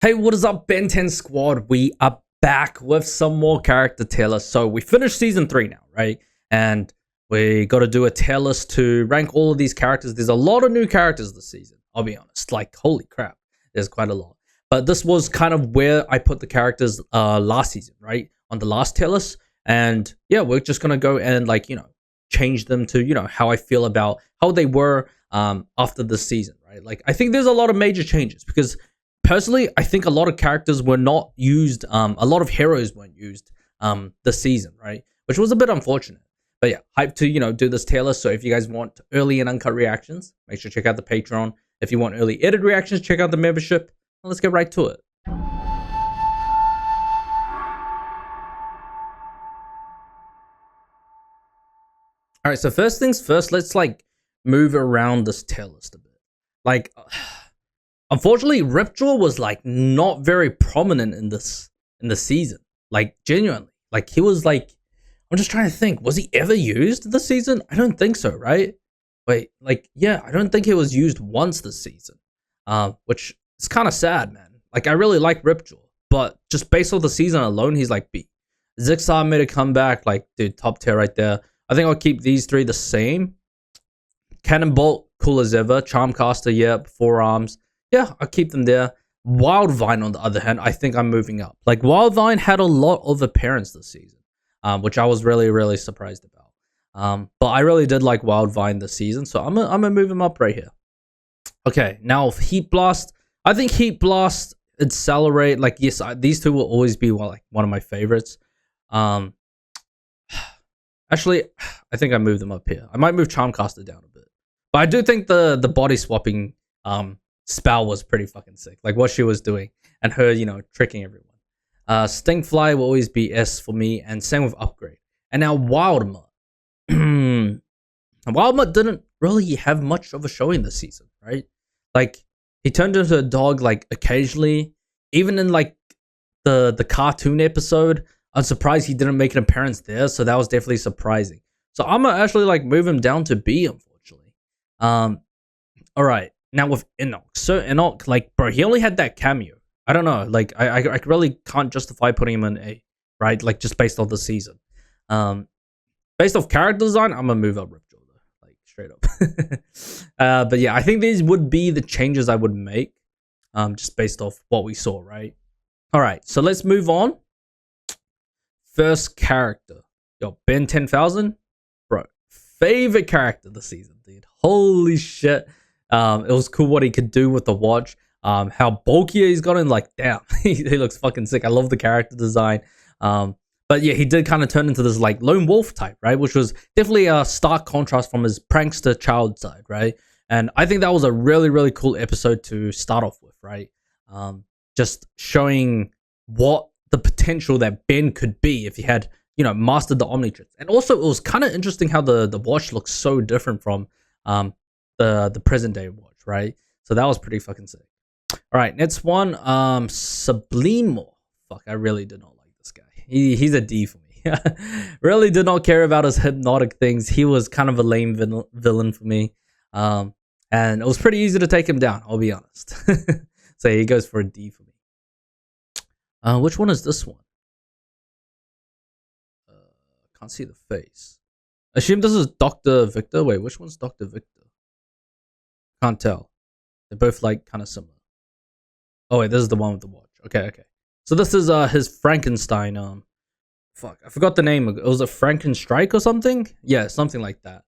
Hey, what is up, Ben 10 Squad? We are back with some more character tier lists. So we finished season 3 now, right? And we got to do a tier list to rank all of these characters. There's a lot of new characters this season, I'll be honest. Like, holy crap, there's quite a lot. But this was kind of where I put the characters last season, right? On the last tier list. And yeah, we're just going to go and change them to, how I feel about how they were after this season, right? Like, I think there's a lot of major changes because personally, I think a lot of characters were not used. A lot of heroes weren't used this season, right? Which was a bit unfortunate. But yeah, hyped to, do this tier list. So if you guys want early and uncut reactions, make sure to check out the Patreon. If you want early edited reactions, check out the membership. Well, let's get right to it. All right, so first things first, let's move around this tier list a bit. Unfortunately, Ripjaw was not very prominent in this season. Genuinely. He was I'm just trying to think, was he ever used this season? I don't think so, right? Wait, yeah, I don't think he was used once this season. Which is kind of sad, man. I really like Ripjaw, but just based off the season alone, he's B. Zigzag made a comeback, dude, top tier right there. I think I'll keep these three the same. Cannonbolt, cool as ever. Charmcaster, yeah, forearms. Yeah, I'll keep them there. Wildvine, on the other hand, I think I'm moving up. Wildvine had a lot of appearance this season, which I was really, really surprised about. But I really did like Wildvine this season, so I'm gonna move him up right here. Okay, now Heat Blast. I think Heat Blast, Accelerate. Yes, these two will always be one of my favorites. Actually, I think I moved them up here. I might move Charmcaster down a bit, but I do think the body swapping spell was pretty fucking sick. What she was doing and her, tricking everyone. Stinkfly will always be S for me, and same with Upgrade. And now Wildmutt. Wildmutt didn't really have much of a showing this season, right? He turned into a dog occasionally. Even in the cartoon episode, I'm surprised he didn't make an appearance there, so that was definitely surprising. So I'm gonna actually move him down to B, unfortunately. All right. Now with Enoch, so Enoch, bro, he only had that cameo. I don't know, I really can't justify putting him in A, right? Just based off the season. Based off character design, I'm gonna move up Ripjaw, straight up. But yeah, I think these would be the changes I would make, just based off what we saw, right? All right, so let's move on. First character, yo, Ben 10,000, bro, favorite character this season, dude. Holy shit. It was cool what he could do with the watch. How bulky he's gotten. Damn, he looks fucking sick. I love the character design. But yeah, he did kind of turn into this lone wolf type, right? Which was definitely a stark contrast from his prankster child side, right? And I think that was a really, really cool episode to start off with, right? Just showing what the potential that Ben could be if he had, mastered the Omnitrix. And also, it was kind of interesting how the watch looks so different from the present day watch, right? So that was pretty fucking sick. All right, next one, Sublimo. Fuck, I really did not like this guy. He's a D for me. Really did not care about his hypnotic things. He was kind of a lame villain for me. And it was pretty easy to take him down, I'll be honest. So he goes for a D for me. Which one is this one? Can't see the face. Assume this is Dr. Victor. Wait, which one's Dr. Victor? Can't tell. They're both kind of similar. Oh wait, this is the one with the watch. Okay. So this is his Frankenstein. Fuck, I forgot the name. It was a Frankenstrike or something. Yeah, something like that.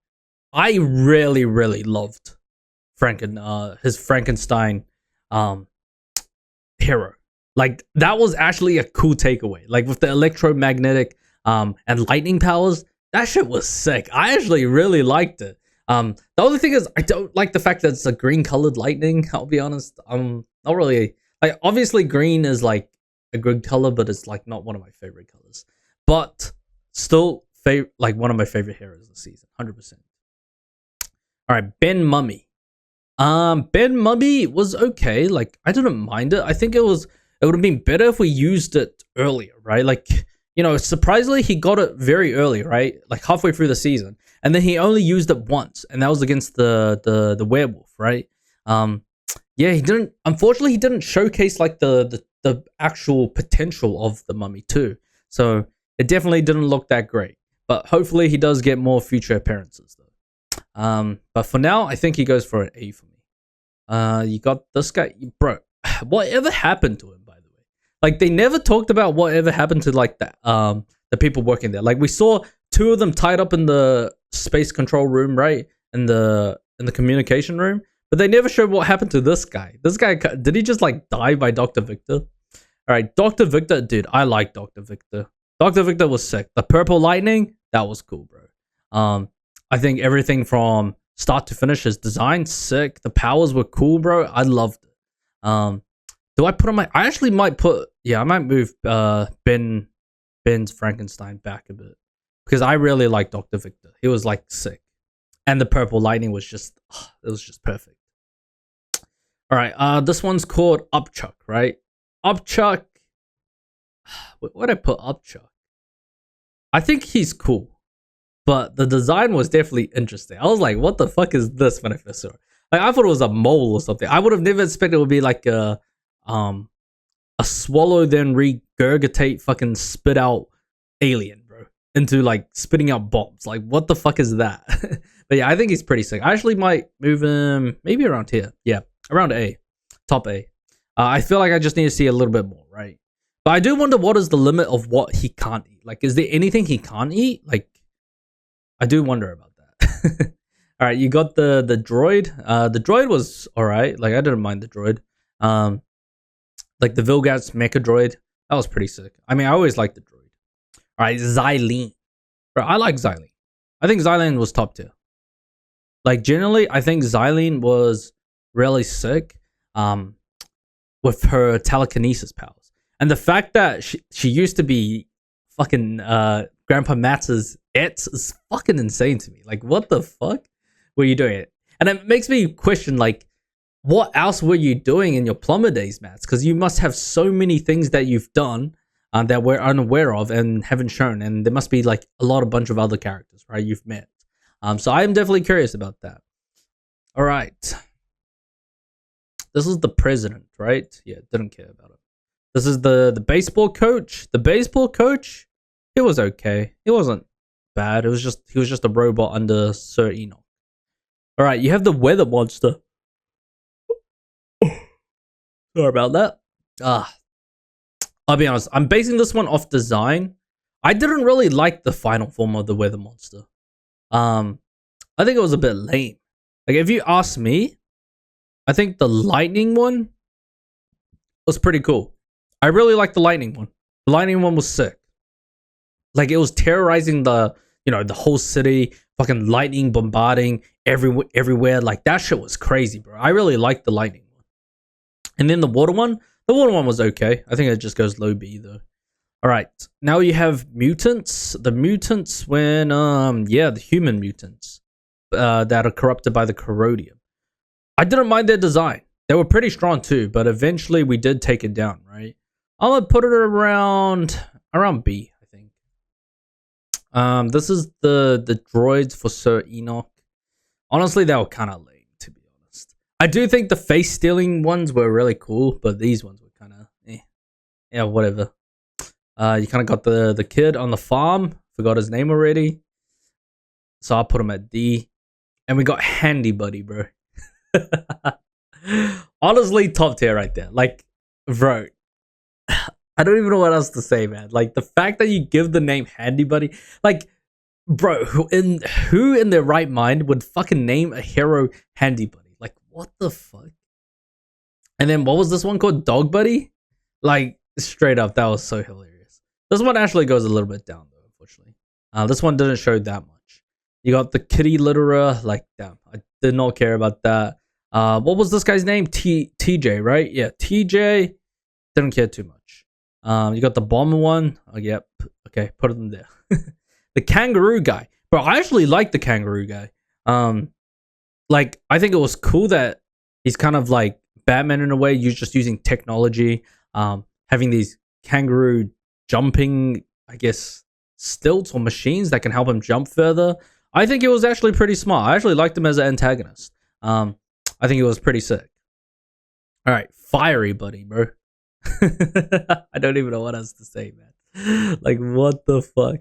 I really, really loved his Frankenstein hero. That was actually a cool takeaway. With the electromagnetic and lightning powers, that shit was sick. I actually really liked it. The only thing is, I don't like the fact that it's a green colored lightning. I'll be honest. I'm not really obviously green is a good color, but it's not one of my favorite colors. But still, one of my favorite heroes this season, 100%. All right, Ben Mummy. Ben Mummy was okay. I didn't mind it. I think it would have been better if we used it earlier, right? Surprisingly, he got it very early, right? Halfway through the season. And then he only used it once, and that was against the werewolf, right? Yeah, he didn't. Unfortunately, he didn't showcase like the actual potential of the Mummy 2. So it definitely didn't look that great. But hopefully, he does get more future appearances though. But for now, I think he goes for an A for me. You got this guy, bro. Whatever happened to him, by the way? Like they never talked about whatever happened to like the people working there. Like we saw two of them tied up in the space control room, right? In the communication room, but they never showed what happened to this guy. This guy, did he just like die by Dr. Victor? All right, Dr. Victor, dude, I like Dr. Victor. Dr. Victor was sick. The purple lightning, that was cool, bro. I think everything from start to finish, his design sick. The powers were cool, bro. I loved it. Do I put on my? I actually might put. Yeah, I might move Ben's Frankenstein back a bit because I really like Dr. Victor. He was like sick, and the purple lightning was just it was just perfect. All right, this one's called Upchuck, right? Upchuck. What I put Upchuck? I think he's cool, but the design was definitely interesting. I was like, what the fuck is this when I first saw it? Like I thought it was a mole or something. I would have never expected it would be like a swallow then regurgitate fucking spit out alien, bro, into like spitting out bombs. Like what the fuck is that? But yeah, I think he's pretty sick. I actually might move him maybe around here. Yeah, around A, top A. I feel like I just need to see a little bit more, right? But I do wonder what is the limit of what he can't eat. Like, is there anything he can't eat? Like, I do wonder about that. All right, you got the droid. The droid was all right. Like, I didn't mind the droid. Like the Vilgat's mecha droid, that was pretty sick. I mean, I always liked the droid. All right, Xylene. Bro, I like Xylene. I think Xylene was top tier. Like, generally, I think Xylene was really sick. With her telekinesis powers. And the fact that she used to be fucking Grandpa Matt's ex is fucking insane to me. Like, what the fuck were you doing? And it makes me question, like, what else were you doing in your plumber days, Mats? Because you must have so many things that you've done that we're unaware of and haven't shown. And there must be, like, a bunch of other characters, right, you've met. So I am definitely curious about that. All right. This is the president, right? Yeah, didn't care about it. This is the baseball coach. The baseball coach, he was okay. He wasn't bad. He was just a robot under Sir Enoch. All right, you have the weather monster. Sorry about that. I'll be honest. I'm basing this one off design. I didn't really like the final form of the weather monster. I think it was a bit lame. Like, if you ask me, I think the lightning one was pretty cool. I really liked the lightning one. The lightning one was sick. Like, it was terrorizing the whole city, fucking lightning bombarding everywhere. Like, that shit was crazy, bro. I really liked the lightning one. And then the water one was okay. I think it just goes low B though. All right, now you have mutants. The mutants when the human mutants that are corrupted by the corrodium. I didn't mind their design. They were pretty strong too, but eventually we did take it down, right? I'm gonna put it around B, I think. This is the droids for Sir Enoch. Honestly, they were kind of lame, to be honest. I do think the face stealing ones were really cool, but these ones were kind of yeah, whatever. You kind of got the kid on the farm. Forgot his name already, so I'll put him at D. And we got Handy Buddy, bro. Honestly, top tier right there. Like, bro, I don't even know what else to say, man. Like, the fact that you give the name Handy Buddy, like, bro, who in their right mind would fucking name a hero Handy Buddy? Like, what the fuck? And then what was this one called? Dog Buddy? Like, straight up, that was so hilarious. This one actually goes a little bit down though, unfortunately. This one didn't show that much. You got the kitty litterer. Like, damn, I did not care about that. What was this guy's name? TJ, right? Yeah, TJ. Didn't care too much. You got the bomber one. Oh, yep. Okay, put them there. The kangaroo guy. Bro, I actually like the kangaroo guy. Like, I think it was cool that he's kind of like Batman in a way. You're just using technology. Having these kangaroo jumping, I guess, stilts or machines that can help him jump further. I think it was actually pretty smart. I actually liked him as an antagonist. I think it was pretty sick. All right, fiery buddy, bro. I don't even know what else to say, man. Like, what the fuck?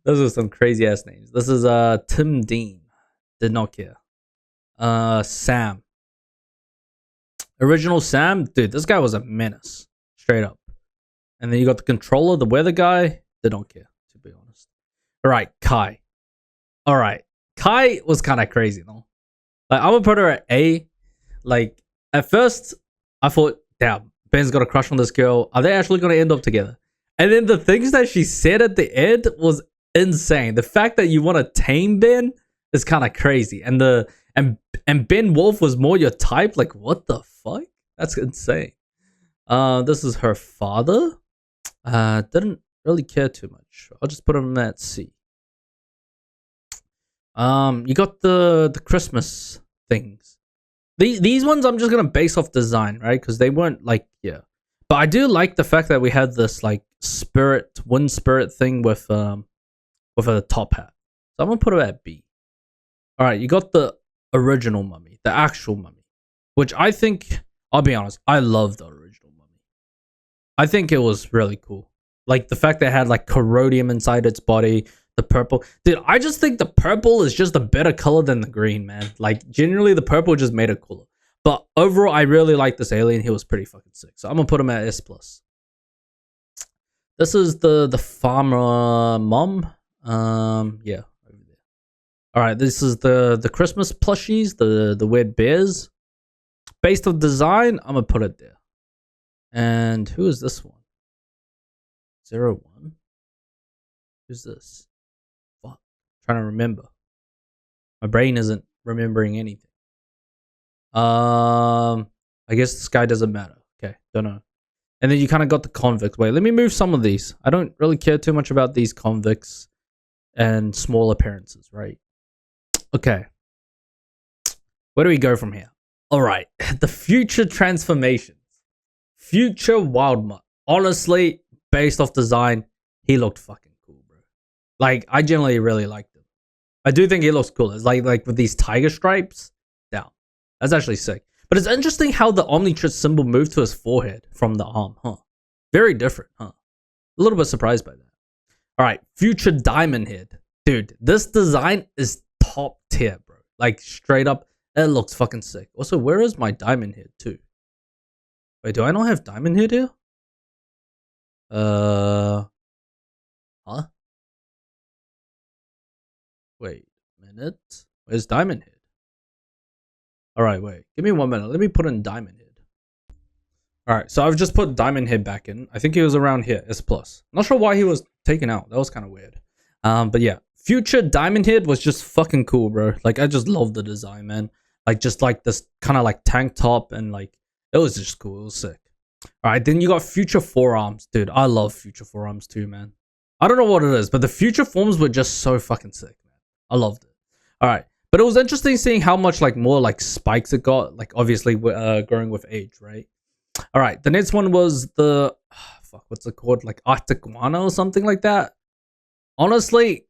Those are some crazy ass names. This is Tim Dean. Did not care. Sam. Original Sam, dude, this guy was a menace. Straight up. And then you got the controller, the weather guy. Did not care, to be honest. All right, Kai. All right. Kai was kind of crazy, though. Like, I'm gonna put her at A. Like, at first, I thought, damn, Ben's got a crush on this girl. Are they actually gonna end up together? And then the things that she said at the end was insane. The fact that you want to tame Ben is kind of crazy. And and Ben Wolf was more your type. Like, what the fuck? That's insane. This is her father. Didn't really care too much. I'll just put him at C. You got the Christmas things. These ones I'm just gonna base off design, right? Because they weren't like, yeah. But I do like the fact that we had this like wind spirit thing with a top hat. So I'm gonna put it at B. All right, you got the original mummy, the actual mummy, which I think, I'll be honest, I love the original mummy. I think it was really cool. Like the fact that it had like corrodium inside its body. The purple. Dude, I just think the purple is just a better color than the green, man. Like, generally, the purple just made it cooler. But overall, I really like this alien. He was pretty fucking sick. So I'm going to put him at S+. This is the farmer mom. Yeah, over there. All right, this is the Christmas plushies, the weird bears. Based on design, I'm going to put it there. And who is this one? 01. Who's this? Trying to remember. My brain isn't remembering anything. I guess this guy doesn't matter. Okay, don't know. And then you kind of got the convicts. Wait, let me move some of these. I don't really care too much about these convicts and small appearances, right? Okay. Where do we go from here? All right, the future transformations. Future Wildmutt. Honestly, based off design, he looked fucking cool, bro. Like, I generally really liked him. I do think he looks cool. It's like with these tiger stripes. Down. That's actually sick. But it's interesting how the Omnitrix symbol moved to his forehead from the arm, huh? Very different, huh? A little bit surprised by that. All right, future Diamond Head. Dude, this design is top tier, bro. Like, straight up, it looks fucking sick. Also, where is my Diamond Head, too? Wait, do I not have Diamond Head here? Huh? Wait a minute. Where's Diamond Head? Alright, wait. Give me 1 minute. Let me put in Diamond Head. Alright, so I've just put Diamond Head back in. I think he was around here. S+. Not sure why he was taken out. That was kind of weird. But yeah. Future Diamond Head was just fucking cool, bro. Like, I just love the design, man. Like, just like this kind of like tank top and like, it was just cool. It was sick. Alright, then you got Future Forearms. Dude, I love Future Forearms too, man. I don't know what it is, but the future forms were just so fucking sick, man. I loved it. All right, but it was interesting seeing how much like more like spikes it got. Like obviously, growing with age, right? All right, the next one was the fuck. What's it called? Like Arcticuana or something like that. Honestly,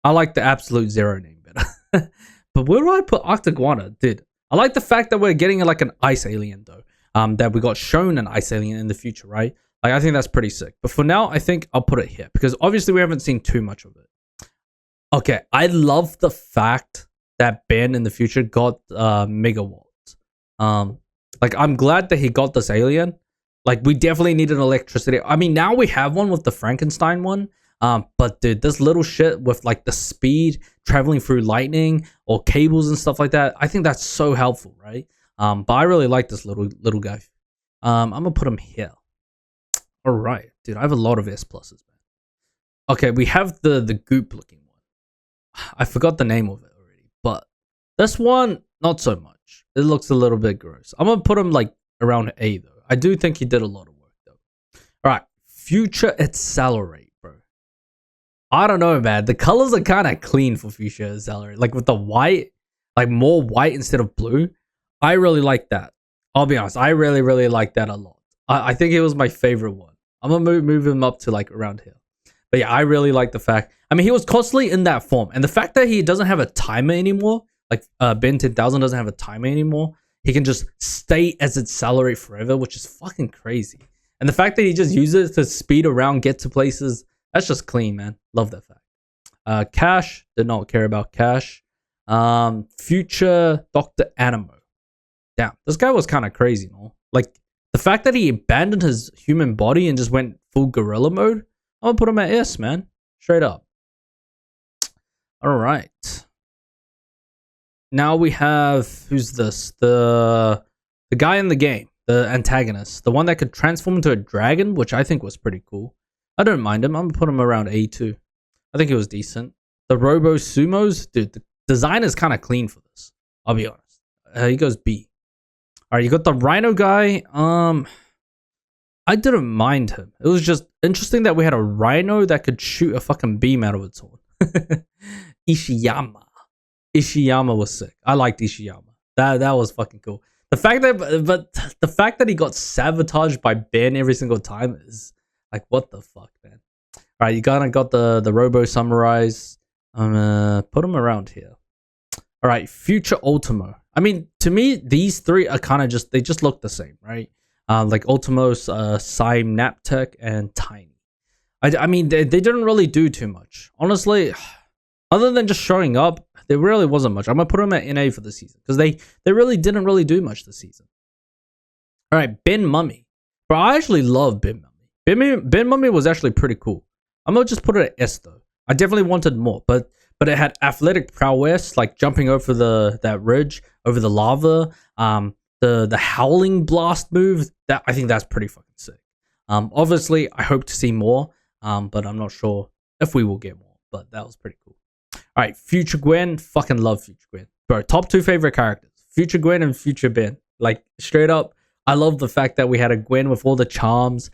I like the Absolute Zero name better. But where do I put Arcticuana? Dude, I like the fact that we're getting like an ice alien though. That we got shown an ice alien in the future, right? Like I think that's pretty sick. But for now, I think I'll put it here because obviously we haven't seen too much of it. Okay, I love the fact that Ben in the future got megawatts. Like I'm glad that he got this alien. Like we definitely needed electricity. I mean, now we have one with the Frankenstein one. But dude, this little shit with like the speed traveling through lightning or cables and stuff like that, I think that's so helpful, right? But I really like this little guy. I'm gonna put him here. All right, dude, I have a lot of S pluses, man. Okay, we have the goop looking one. I forgot the name of it already, but this one, not so much. It looks a little bit gross. I'm gonna put him like around A though. I do think he did a lot of work though. All right, Future Accelerate, bro. I don't know, man. The colors are kind of clean for Future Accelerate. Like with the white, like more white instead of blue. I really like that. I'll be honest. I really, really like that a lot. I think it was my favorite one. I'm gonna move him up to like around here. But yeah, I really like the fact. I mean, he was constantly in that form, and the fact that he doesn't have a timer anymore, like Ben 10,000 doesn't have a timer anymore, he can just stay as its salary forever, which is fucking crazy. And the fact that he just uses it to speed around, get to places, that's just clean, man. Love that fact. Cash, did not care about Cash. Future Dr. Animo. Damn, this guy was kind of crazy, no? Like, the fact that he abandoned his human body and just went full gorilla mode, I'm gonna put him at S, man. Straight up. Alright. Now we have, who's this? The guy in the game, the antagonist. The one that could transform into a dragon, which I think was pretty cool. I don't mind him. I'm gonna put him around A2. I think it was decent. The Robo Sumos, dude, the design is kind of clean for this. I'll be honest. He goes B. Alright, you got the Rhino guy. I didn't mind him. It was just interesting that we had a Rhino that could shoot a fucking beam out of its horn. Ishiyama. Ishiyama was sick. I liked Ishiyama. That was fucking cool. The fact that he got sabotaged by Ben every single time is like, what the fuck, man. Alright, you got the Robo Samurais. I'm gonna put him around here. Alright, Future Ultimo. I mean, to me, these three are kind of just, they just look the same, right? Like Ultimos, Sime, Naptech, and Tiny. I mean, they didn't really do too much. Honestly, other than just showing up, there really wasn't much. I'm going to put them at NA for the season. Because they really didn't really do much this season. Alright, Ben Mummy. But I actually love Ben Mummy. Ben Mummy was actually pretty cool. I'm going to just put it at S though. I definitely wanted more. But it had athletic prowess, like jumping over that ridge, over the lava. The howling blast move, that I think that's pretty fucking sick. Obviously, I hope to see more, but I'm not sure if we will get more. But that was pretty cool. All right, Future Gwen, fucking love Future Gwen, bro. Top 2 favorite characters, Future Gwen and Future Ben. Like straight up, I love the fact that we had a Gwen with all the charms,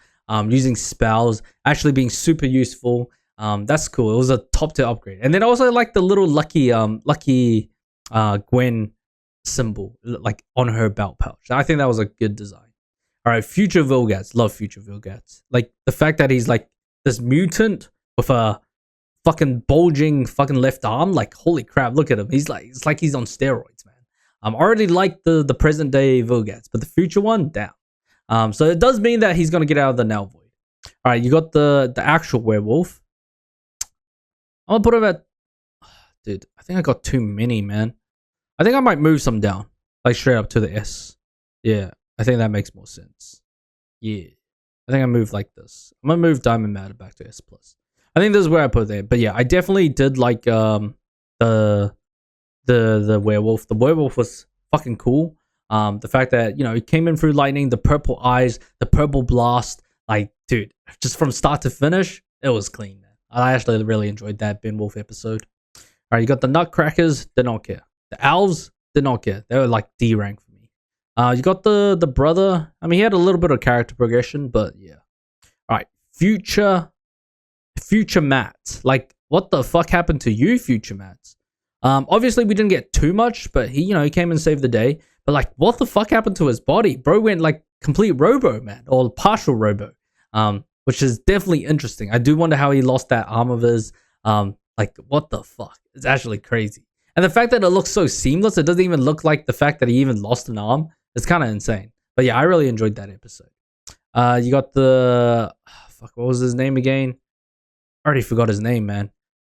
using spells, actually being super useful. That's cool. It was a top 2 upgrade, and then also like the little lucky Gwen symbol like on her belt pouch. I think that was a good design. All right, Future Vilgax, love Future Vilgax. Like the fact that he's like this mutant with a fucking bulging fucking left arm. Like holy crap, look at him. He's like, it's like he's on steroids, man. I already like the present day Vilgax, but the future one, damn. So it does mean that he's gonna get out of the Now Void. All right, you got the actual werewolf. I'm gonna put him at, dude, I think I got too many, man. I think I might move some down, like straight up to the S. Yeah, I think that makes more sense. Yeah, I think I moved like this. I'm gonna move Diamond Matter back to S+. I think this is where I put it there. But yeah, I definitely did like the werewolf. The werewolf was fucking cool. The fact that, you know, he came in through lightning, the purple eyes, the purple blast, like, dude, just from start to finish, it was clean, man. I actually really enjoyed that Ben Wolf episode. All right, you got the Nutcrackers, did not care. The Owls, did not care. They were like D rank for me. You got the brother. I mean, he had a little bit of character progression, but yeah. All right, Future Matt. Like, what the fuck happened to you, Future Matt? Obviously we didn't get too much, but he, you know, he came and saved the day. But like, what the fuck happened to his body? Bro went like complete robo, man, or partial robo. Which is definitely interesting. I do wonder how he lost that arm of his. Like, what the fuck? It's actually crazy. And the fact that it looks so seamless, it doesn't even look like the fact that he even lost an arm. It's kind of insane. But yeah, I really enjoyed that episode. You got the, fuck, what was his name again? I already forgot his name, man.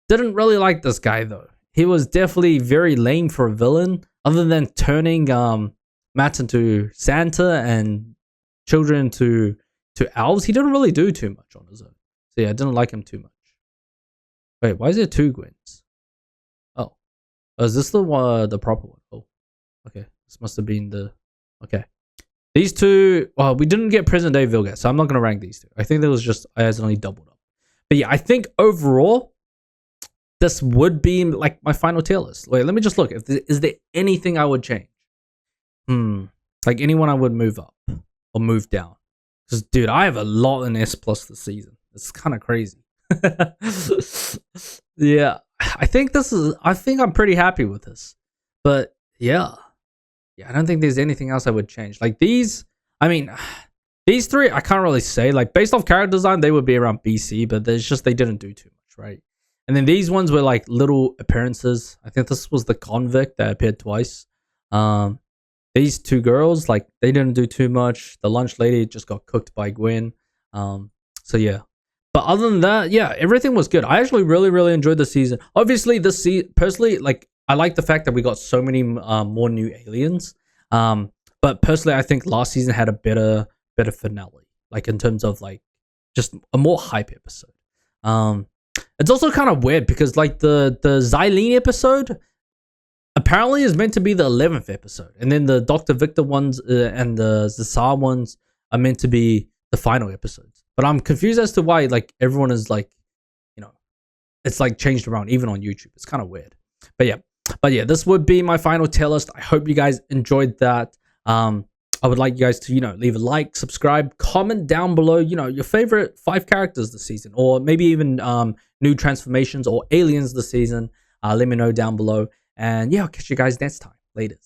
Didn't really like this guy though. He was definitely very lame for a villain, other than turning Matt into Santa and children into elves. He didn't really do too much on his own. So yeah, I didn't like him too much. Wait, why is there 2 Gwens? Oh, is this the one, the proper one? Oh, okay. This must have been the, okay. These 2, well, we didn't get present day Vilgax, so I'm not gonna rank these 2. I think there was just, I accidentally doubled up. But yeah, I think overall, this would be like my final tier list. Wait, let me just look. Is there anything I would change? Like anyone I would move up or move down? Because dude, I have a lot in S+ this season. It's kind of crazy. Yeah, I think I'm pretty happy with this. But yeah, I don't think there's anything else I would change. Like these, I mean, these 3 I can't really say. Like based off character design, they would be around BC, but there's just they didn't do too much, right? And then these ones were like little appearances. I think this was the convict that appeared twice. these two girls, like, they didn't do too much. The lunch lady just got cooked by Gwen. So yeah. But other than that, yeah, everything was good. I actually really, really enjoyed the season. Obviously, this season, personally, like, I like the fact that we got so many more new aliens. But personally, I think last season had a better finale, like in terms of like just a more hype episode. It's also kind of weird because like the Xylene episode apparently is meant to be the 11th episode, and then the Dr. Victor ones and the Zasar ones are meant to be the final episodes. But I'm confused as to why like everyone is like, you know, it's like changed around even on YouTube. It's kind of weird. But yeah, this would be my final tier list. I hope you guys enjoyed that. I would like you guys to, you know, leave a like, subscribe, comment down below, you know, your favorite 5 characters this season, or maybe even new transformations or aliens this season. Let me know down below. And yeah, I'll catch you guys next time. Later.